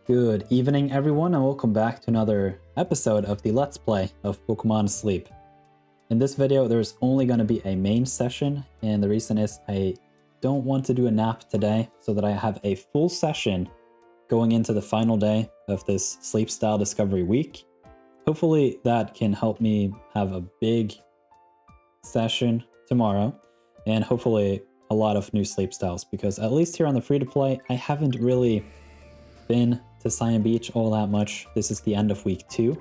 Good evening, everyone, and welcome back to another episode of the Let's Play of Pokémon Sleep. In this video, there's only going to be a main session, and the reason is I don't want to do a nap today so that I have a full session going into the final day of this Sleep Style Discovery Week. Hopefully that can help me have a big session tomorrow, and hopefully a lot of new sleep styles, because at least here on the free-to-play, I haven't really been to Cyan Beach all that much. This is the end of week 2,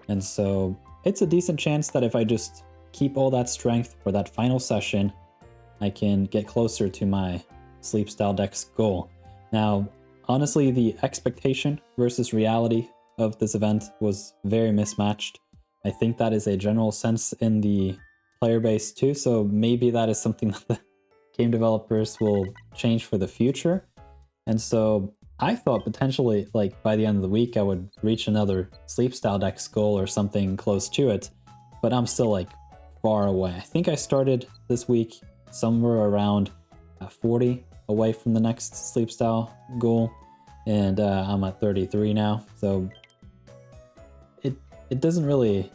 and so it's a decent chance that if I just keep all that strength for that final session, I can get closer to my sleep style deck's goal. Now, honestly, the expectation versus reality of this event was very mismatched. I think that is a general sense in the player base too, so maybe that is something that the game developers will change for the future. And so I thought potentially, like, by the end of the week, I would reach another sleep style deck's goal or something close to it, but I'm still, like, far away. I think I started this week somewhere around 40 away from the next sleep style goal, and I'm at 33 now, so it doesn't really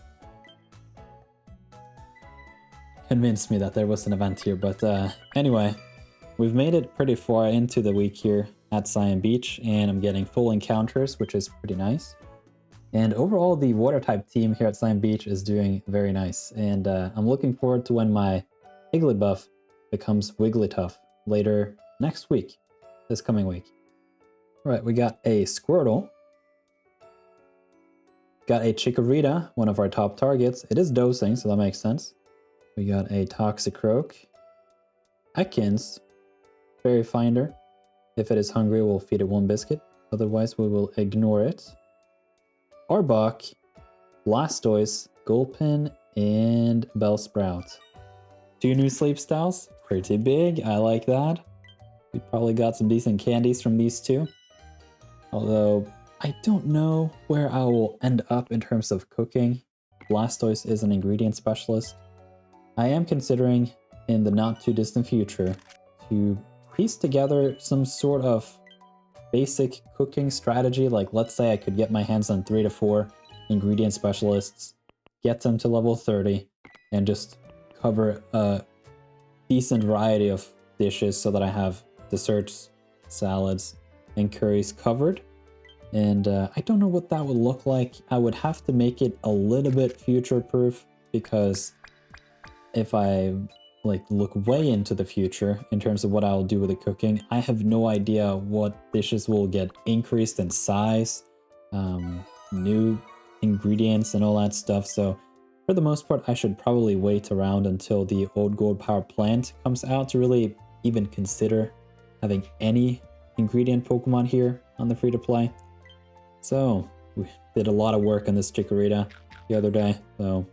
convince me that there was an event here, but anyway, we've made it pretty far into the week here at Cyan Beach, and I'm getting full encounters, which is pretty nice. And overall, the water type team here at Cyan Beach is doing very nice, and I'm looking forward to when my Igglybuff becomes Wigglytuff later next week, this coming week. All right, we got a Squirtle, got a Chikorita, one of our top targets. It is dosing, so that makes sense. We got a Toxicroak, Ekans, Fairy Finder. If it is hungry, we'll feed it one biscuit. Otherwise, we will ignore it. Arbok, Blastoise, Gulpin, and Bellsprout. 2 new sleep styles. Pretty big. I like that. We probably got some decent candies from these 2. Although, I don't know where I will end up in terms of cooking. Blastoise is an ingredient specialist. I am considering, in the not too distant future, to piece together some sort of basic cooking strategy. Like, let's say I could get my hands on 3 to 4 ingredient specialists, get them to level 30, and just cover a decent variety of dishes so that I have desserts, salads, and curries covered. And I don't know what that would look like. I would have to make it a little bit future-proof, because if I look way into the future in terms of what I'll do with the cooking, I have no idea what dishes will get increased in size, new ingredients and all that stuff. So for the most part, I should probably wait around until the old gold power plant comes out to really even consider having any ingredient Pokemon here on the free-to-play. So we did a lot of work on this Chikorita the other day, so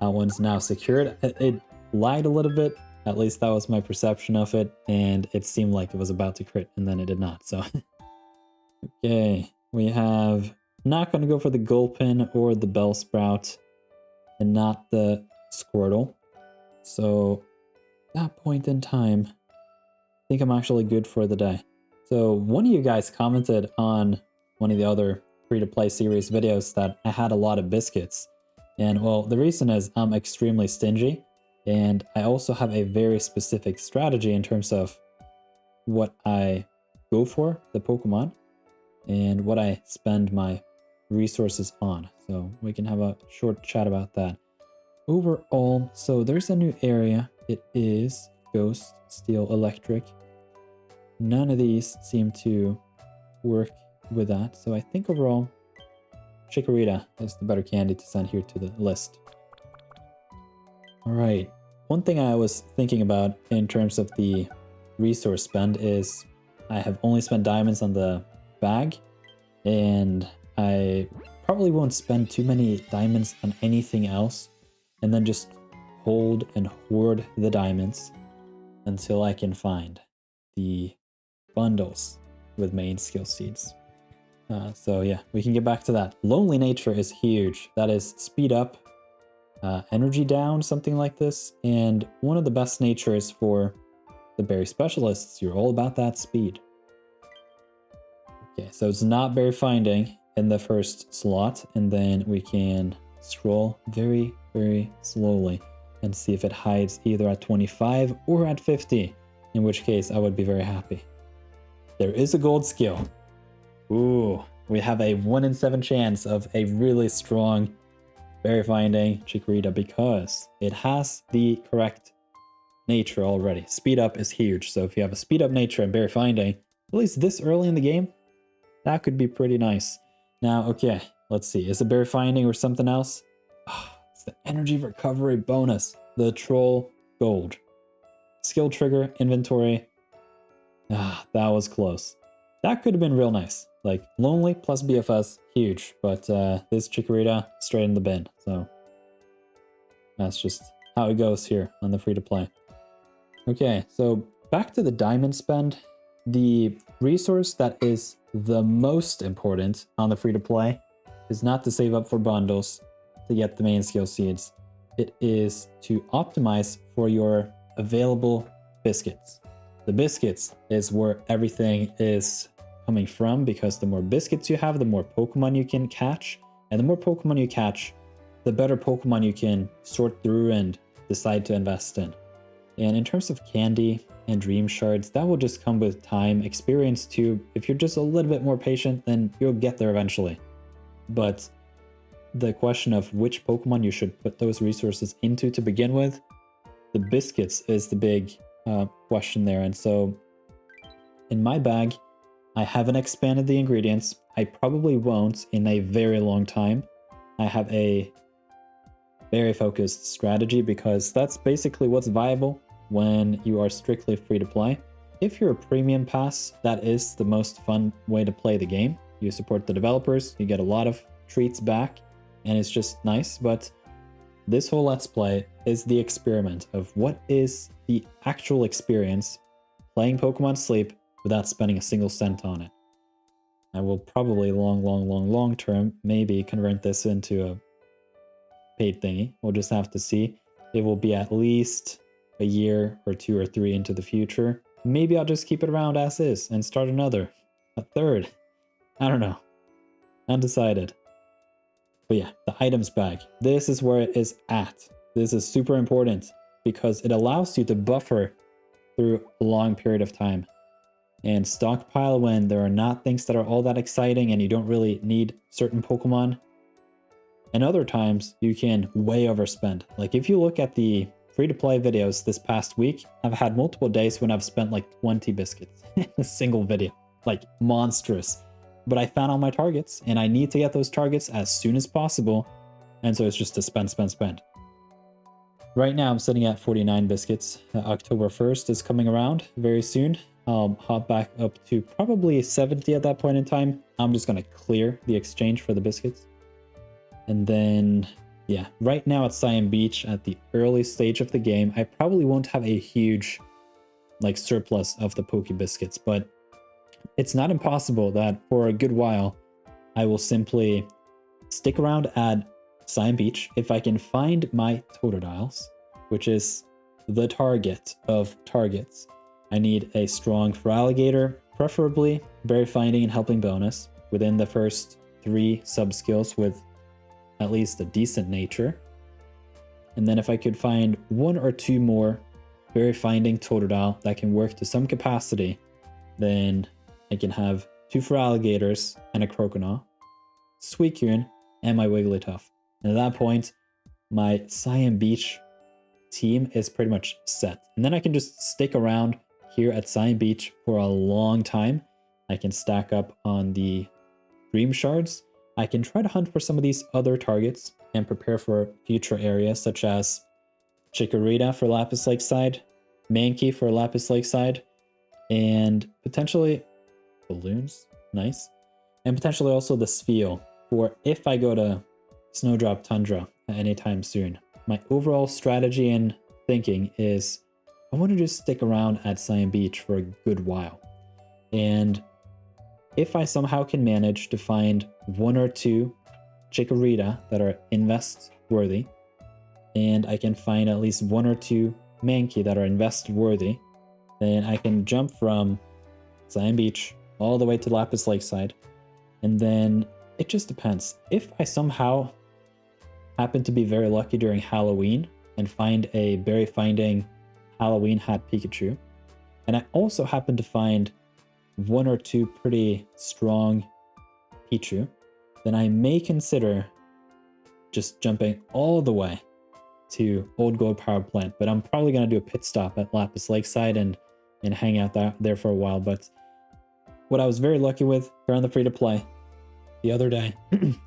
that one's now secured. It lagged a little bit, at least that was my perception of it, and it seemed like it was about to crit, and then it did not, so. Okay, we have not going to go for the Gulpin or the Bellsprout, and not the Squirtle. So, at that point in time, I think I'm actually good for the day. So, one of you guys commented on one of the other free-to-play series videos that I had a lot of biscuits. And well, the reason is I'm extremely stingy, and I also have a very specific strategy in terms of what I go for, the Pokemon, and what I spend my resources on. So we can have a short chat about that. Overall, so there's a new area. It is Ghost, Steel, Electric. None of these seem to work with that, so I think overall Chikorita is the better candy to send here to the list. Alright, one thing I was thinking about in terms of the resource spend is I have only spent diamonds on the bag, and I probably won't spend too many diamonds on anything else, and then just hold and hoard the diamonds until I can find the bundles with main skill seeds. So yeah, we can get back to that. Lonely Nature is huge. That is speed up, energy down, something like this. And one of the best natures for the berry specialists, you're all about that speed. Okay, so it's not berry finding in the first slot, and then we can scroll very, very slowly and see if it hides either at 25 or at 50, in which case I would be very happy. There is a gold skill. Ooh, we have a 1 in 7 chance of a really strong berry finding Chikorita because it has the correct nature already. Speed up is huge, so if you have a speed up nature and berry finding, at least this early in the game, that could be pretty nice. Now, okay, let's see. Is it berry finding or something else? Oh, it's the energy recovery bonus. The troll gold. Skill trigger, inventory. Ah, that was close. That could have been real nice. Like, lonely plus BFS, huge. But this Chikorita, straight in the bin. So, that's just how it goes here on the free-to-play. Okay, so back to the diamond spend. The resource that is the most important on the free-to-play is not to save up for bundles to get the main skill seeds. It is to optimize for your available biscuits. The biscuits is where everything is coming from, because the more biscuits you have, the more Pokemon you can catch. And the more Pokemon you catch, the better Pokemon you can sort through and decide to invest in. And in terms of candy and dream shards, that will just come with time, experience too. If you're just a little bit more patient, then you'll get there eventually. But the question of which Pokemon you should put those resources into to begin with, the biscuits is the big question there. And so in my bag, I haven't expanded the ingredients. I probably won't in a very long time. I have a very focused strategy because that's basically what's viable when you are strictly free to play. If you're a premium pass, that is the most fun way to play the game. You support the developers, you get a lot of treats back, and it's just nice. But this whole Let's Play is the experiment of what is the actual experience playing Pokemon Sleep without spending a single cent on it. I will probably long term maybe convert this into a paid thingy. We'll just have to see. It will be at least a year or 2 or 3 into the future. Maybe I'll just keep it around as is and start another, a third. I don't know. Undecided. But yeah, the items bag. This is where it is at. This is super important because it allows you to buffer through a long period of time and stockpile when there are not things that are all that exciting and you don't really need certain Pokemon. And other times you can way overspend. Like if you look at the free-to-play videos this past week, I've had multiple days when I've spent like 20 biscuits in a single video. Like monstrous. But I found all my targets and I need to get those targets as soon as possible. And so it's just to spend. Right now I'm sitting at 49 biscuits. October 1st is coming around very soon. I'll hop back up to probably 70 at that point in time. I'm just going to clear the exchange for the biscuits. And then, yeah, right now at Cyan Beach, at the early stage of the game, I probably won't have a huge like surplus of the Poké Biscuits, but it's not impossible that for a good while, I will simply stick around at Cyan Beach if I can find my Totodiles, which is the target of targets. I need a strong Feraligatr, preferably berry finding and helping bonus within the first 3 sub-skills with at least a decent nature. And then if I could find 1 or 2 more berry finding Totodile that can work to some capacity, then I can have 2 Feraligatrs and a Croconaw, Suicune, and my Wigglytuff. And at that point, my Cyan Beach team is pretty much set. And then I can just stick around here at Cyan Beach for a long time. I can stack up on the Dream Shards. I can try to hunt for some of these other targets and prepare for future areas such as Chikorita for Lapis Lakeside, Mankey for Lapis Lakeside, and potentially balloons, nice. And potentially also the Spheal for if I go to Snowdrop Tundra anytime soon. My overall strategy and thinking is I want to just stick around at Cyan Beach for a good while. And if I somehow can manage to find 1 or 2 Chikorita that are invest worthy, and I can find at least 1 or 2 Mankey that are invest worthy, then I can jump from Cyan Beach all the way to Lapis Lakeside. And then it just depends. If I somehow happen to be very lucky during Halloween and find a berry finding Halloween hat Pikachu, and I also happen to find 1 or 2 pretty strong Pichu, then I may consider just jumping all the way to Old Gold Power Plant. But I'm probably going to do a pit stop at Lapis Lakeside and hang out there for a while. But what I was very lucky with here on the free-to-play the other day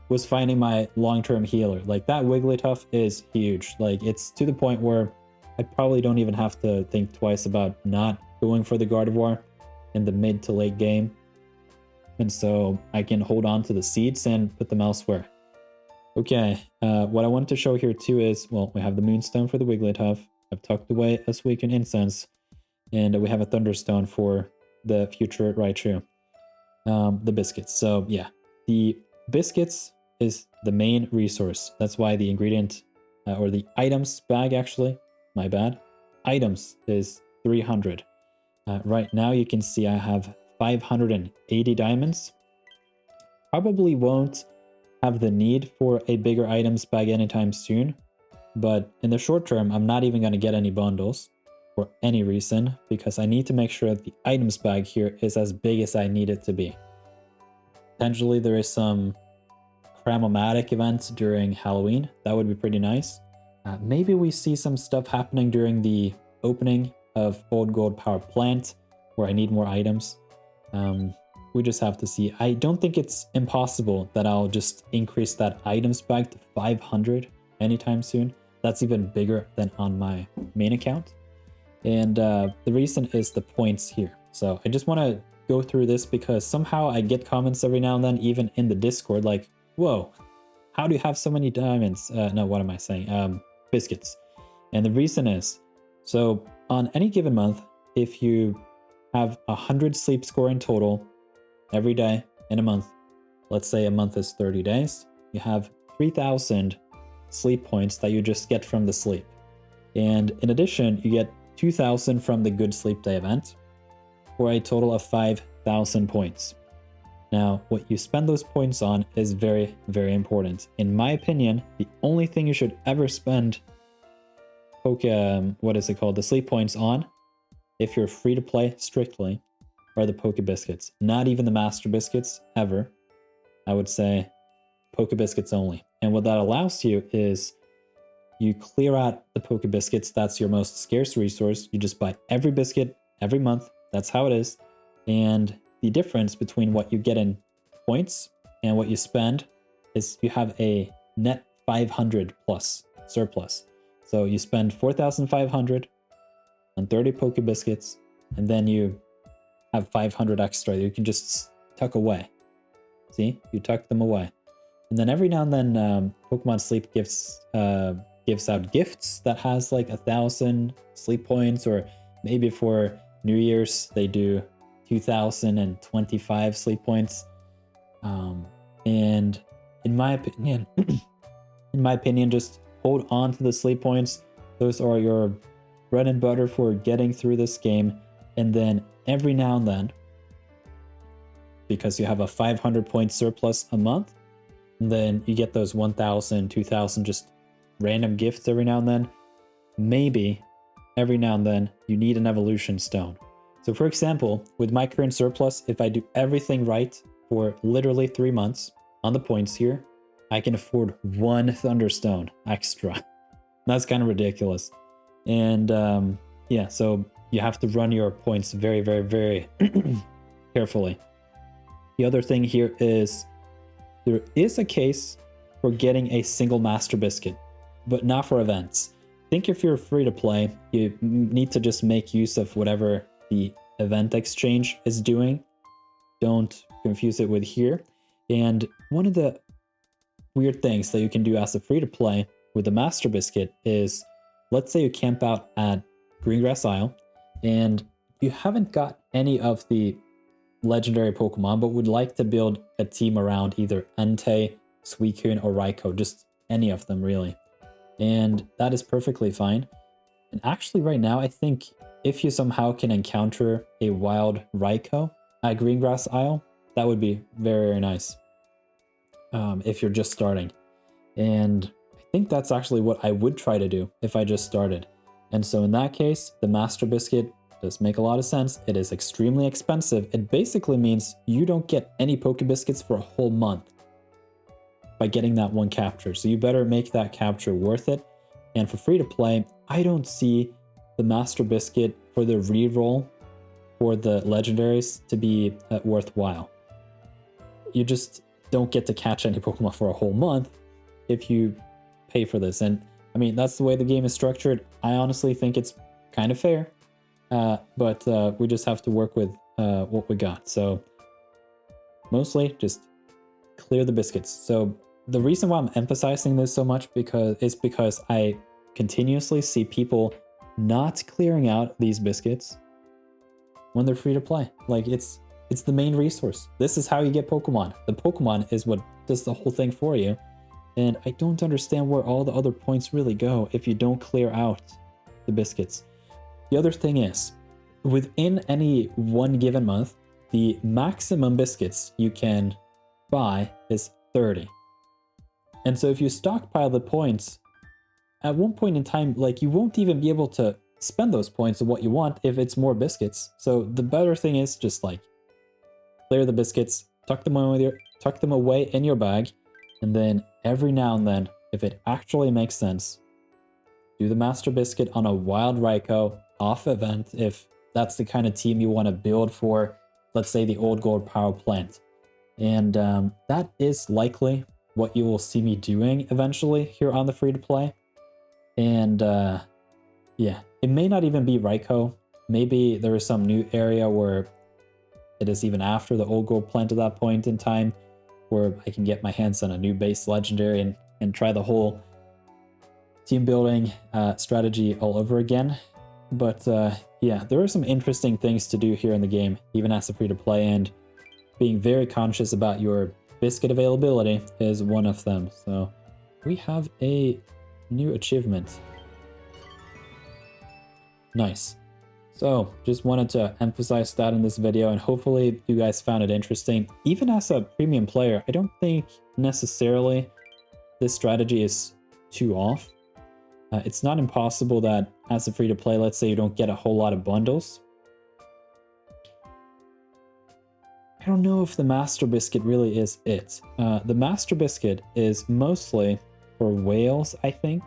was finding my long-term healer. Like, that Wigglytuff is huge. Like, it's to the point where I probably don't even have to think twice about not going for the Gardevoir in the mid to late game. And so I can hold on to the seeds and put them elsewhere. Okay, what I wanted to show here too is, well, we have the Moonstone for the Wigglytuff. I've tucked away a Suicune Incense, and we have a Thunderstone for the future Raichu. The Biscuits. So yeah, the Biscuits is the main resource. That's why the ingredient, or the items bag actually, my bad, items is 300. Right now you can see I have 580 diamonds. Probably won't have the need for a bigger items bag anytime soon, but in the short term I'm not even going to get any bundles for any reason, because I need to make sure that the items bag here is as big as I need it to be. Potentially there is some Cramomatic events during Halloween. That would be pretty nice. Maybe we see some stuff happening during the opening of Old Gold Power Plant where I need more items. We just have to see. I don't think it's impossible that I'll just increase that items bag to 500 anytime soon. That's even bigger than on my main account. And the reason is the points here. So I just want to go through this because somehow I get comments every now and then, even in the Discord, like, whoa, how do you have so many diamonds? No, what am I saying? Biscuits. And the reason is, so on any given month, if you have 100 sleep score in total every day in a month, let's say a month is 30 days, you have 3,000 sleep points that you just get from the sleep. And in addition, you get 2,000 from the Good Sleep Day event for a total of 5,000 points. Now, what you spend those points on is very, very important. In my opinion, the only thing you should ever spend the sleep points on, if you're free to play strictly, are the Poké Biscuits. Not even the Master Biscuits, ever. I would say Poké Biscuits only. And what that allows you is you clear out the Poké Biscuits. That's your most scarce resource. You just buy every biscuit every month. That's how it is. And the difference between what you get in points and what you spend is you have a net 500 plus surplus. So you spend 4,500 on 30 Poké Biscuits, and then you have 500 extra you can just tuck away. See, you tuck them away. And then every now and then Pokemon Sleep gives out gifts that has like 1,000 sleep points, or maybe for New Year's they do 2,025 sleep points. And in my opinion, just hold on to the sleep points. Those are your bread and butter for getting through this game. And then every now and then, because you have a 500 point surplus a month, and then you get those 1,000, 2,000 just random gifts every now and then. Maybe every now and then you need an evolution stone. So for example, with my current surplus, if I do everything right for literally 3 months on the points here, I can afford 1 Thunderstone extra. That's kind of ridiculous. And yeah, so you have to run your points very, very, very carefully. The other thing here is there is a case for getting a single Master Biscuit, but not for events. I think if you're free to play, you need to just make use of whatever the event exchange is doing. Don't confuse it with here. And one of the weird things that you can do as a free to play with the Master Biscuit is, let's say you camp out at Greengrass Isle and you haven't got any of the legendary Pokemon, but would like to build a team around either Entei, Suicune, or Raikou, just any of them really. And that is perfectly fine. And actually right now, I think if you somehow can encounter a wild Raikou green grass isle, that would be very, very nice if you're just starting. And I think that's actually what I would try to do if I just started. And so in that case, the Master Biscuit does make a lot of sense. It is extremely expensive. It basically means you don't get any Poké Biscuits for a whole month by getting that one capture. So you better make that capture worth it. And for free to play, I don't see the Master Biscuit for the reroll for the legendaries to be worthwhile. You just don't get to catch any Pokemon for a whole month if you pay for this. And I mean, that's the way the game is structured. I honestly think it's kind of fair, but we just have to work with what we got. So mostly just clear the biscuits. So the reason why I'm emphasizing this so much is because I continuously see people not clearing out these biscuits when they're free to play. Like it's the main resource. This is how you get Pokemon. The Pokemon is what does the whole thing for you. And I don't understand where all the other points really go if you don't clear out the biscuits. The other thing is, within any one given month, the maximum biscuits you can buy is 30. And so if you stockpile the points, at one point in time, like you won't even be able to spend those points on what you want if it's more biscuits. So the better thing is just like clear the biscuits, tuck them away in your bag, and then every now and then, if it actually makes sense, do the Master Biscuit on a Wild Raikou off event if that's the kind of team you want to build for, let's say, the Old Gold Power Plant. And that is likely what you will see me doing eventually here on the free-to-play. And yeah, it may not even be Raikou. Maybe there is some new area where it is even after the Old Gold Plant at that point in time, where I can get my hands on a new base legendary and try the whole team building strategy all over again. But yeah, there are some interesting things to do here in the game, even as a free-to-play, and being very conscious about your biscuit availability is one of them. So we have a new achievement. Nice. So just wanted to emphasize that in this video, and hopefully you guys found it interesting. Even as a premium player, I don't think necessarily this strategy is too off. It's not impossible that as a free-to-play, let's say you don't get a whole lot of bundles. I don't know if the Master Biscuit really is it. The Master Biscuit is mostly for whales, I think,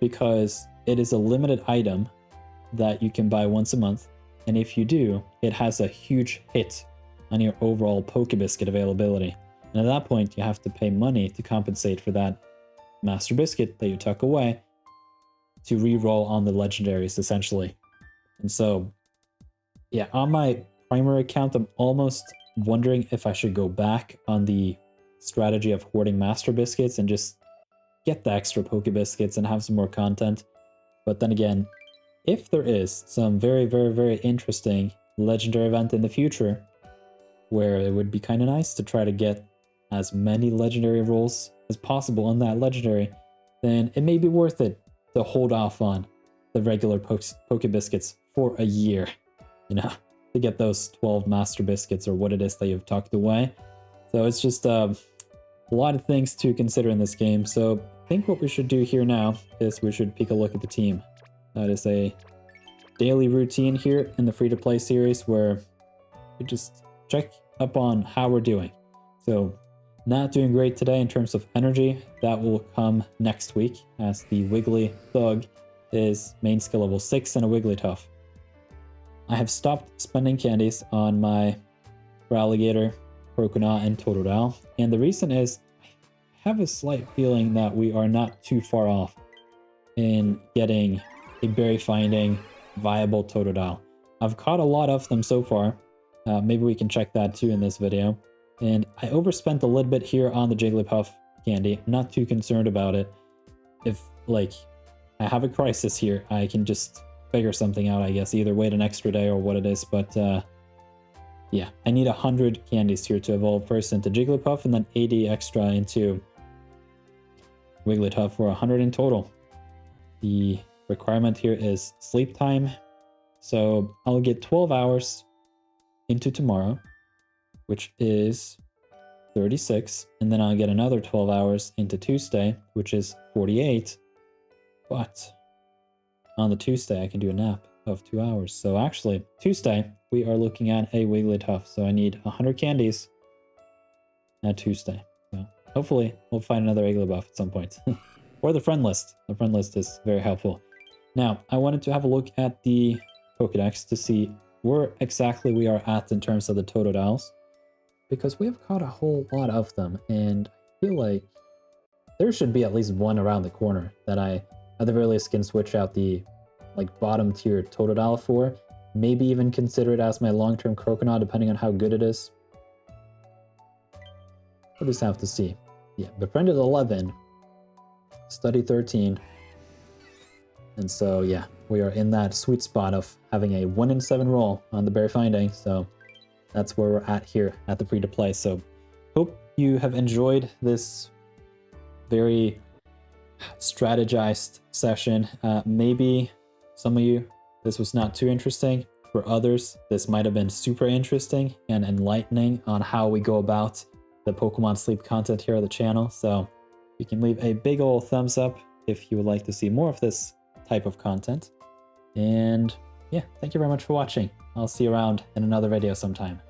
because it is a limited item that you can buy once a month, and if you do, it has a huge hit on your overall Pokebiscuit availability. And at that point, you have to pay money to compensate for that Master Biscuit that you tuck away to re-roll on the legendaries, essentially. And so, yeah, on my primary account, I'm almost wondering if I should go back on the strategy of hoarding Master Biscuits and just get the extra Pokebiscuits and have some more content. But then again, if there is some very, very, very interesting legendary event in the future where it would be kind of nice to try to get as many legendary rolls as possible on that legendary, then it may be worth it to hold off on the regular Pokebiscuits for a year, you know, to get those 12 Master Biscuits or what it is that you've tucked away. So it's just a lot of things to consider in this game. So I think what we should do here now is we should take a look at the team. That is a daily routine here in the free-to-play series where we just check up on how we're doing. So not doing great today in terms of energy. That will come next week as the Wiggly Thug is main skill level 6 and a Wigglytuff. I have stopped spending candies on my Alligator, Croconaw, and Totodile, and the reason is I have a slight feeling that we are not too far off in getting a berry finding viable Totodile. I've caught a lot of them so far. Maybe we can check that too in this video. And I overspent a little bit here on the Jigglypuff candy. I'm not too concerned about it. If, like, I have a crisis here, I can just figure something out, I guess. Either wait an extra day or what it is. But, yeah, I need 100 candies here to evolve first into Jigglypuff and then 80 extra into Wigglytuff for 100 in total. The requirement here is sleep time. So I'll get 12 hours into tomorrow, which is 36, and then I'll get another 12 hours into Tuesday, which is 48. But on the Tuesday, I can do a nap of 2 hours. So actually, Tuesday, we are looking at a Wigglytuff. So I need 100 candies at Tuesday. So hopefully, we'll find another Igglybuff at some point. Or the friend list. The friend list is very helpful. Now, I wanted to have a look at the Pokedex to see where exactly we are at in terms of the Totodiles, because we have caught a whole lot of them, and I feel like there should be at least one around the corner that I, at the very least, can switch out the like bottom tier Totodile for. Maybe even consider it as my long-term Croconaw, depending on how good it is. We'll just have to see. Yeah, befriended 11, study 13. And so, yeah, we are in that sweet spot of having a 1 in 7 roll on the berry finding. So that's where we're at here at the free-to-play. So hope you have enjoyed this very strategized session. Maybe some of you, this was not too interesting. For others, this might have been super interesting and enlightening on how we go about the Pokemon Sleep content here on the channel. So you can leave a big old thumbs up if you would like to see more of this type of content. And yeah, thank you very much for watching. I'll see you around in another video sometime.